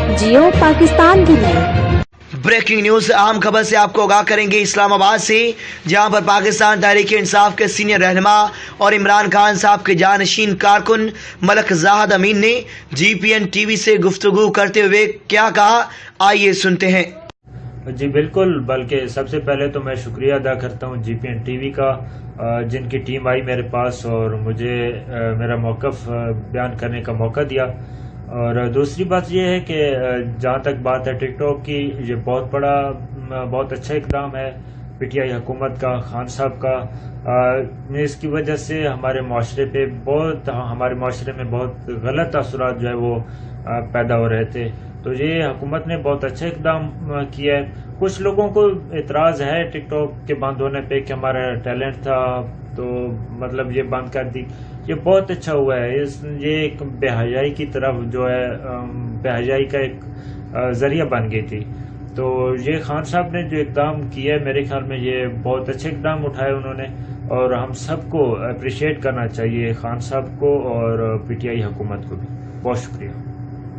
जियो पाकिस्तान की नहीं। Breaking news अहम खबर से आपको आगाह करेंगे इस्लामाबाद से, जहां पर पाकिस्तान तहरीक इंसाफ के सीनियर रहनुमा और इमरान खान साहब के जानशीन कारकुन मलक जाहिद अमीन ने GPN TV से गुफ्तगू करते हुए क्या कहा, आइए सुनते हैं। जी बिल्कुल, बल्कि सबसे पहले तो मैं शुक्रिया अदा करता हूँ GPN TV का, जिनकी टीम आई मेरे पास और मुझे मेरा मौक़िफ़ बयान करने का मौका दिया। और दूसरी बात यह है कि जहाँ तक बात है टिकटॉक की, ये बहुत अच्छा इक़दाम है PTI हुकूमत का, खान साहब का। इसकी वजह से हमारे माशरे में बहुत गलत असरात जो है वो पैदा हो रहे थे। तो ये हुकूमत ने बहुत अच्छा इक़दाम किया है। कुछ लोगों को एतराज़ है टिकटॉक के बंद होने पे कि हमारा टैलेंट था तो मतलब ये बंद कर दी। ये बहुत अच्छा हुआ है। ये एक बेहयाई की तरफ जो है बेहयाई का एक ज़रिया बन गई थी। तो ये खान साहब ने जो इक़दाम किया है, मेरे ख्याल में ये बहुत अच्छे इक़दाम उठाए उन्होंने, और हम सबको अप्रिशिएट करना चाहिए खान साहब को और PTI हुकूमत को भी। बहुत शुक्रिया।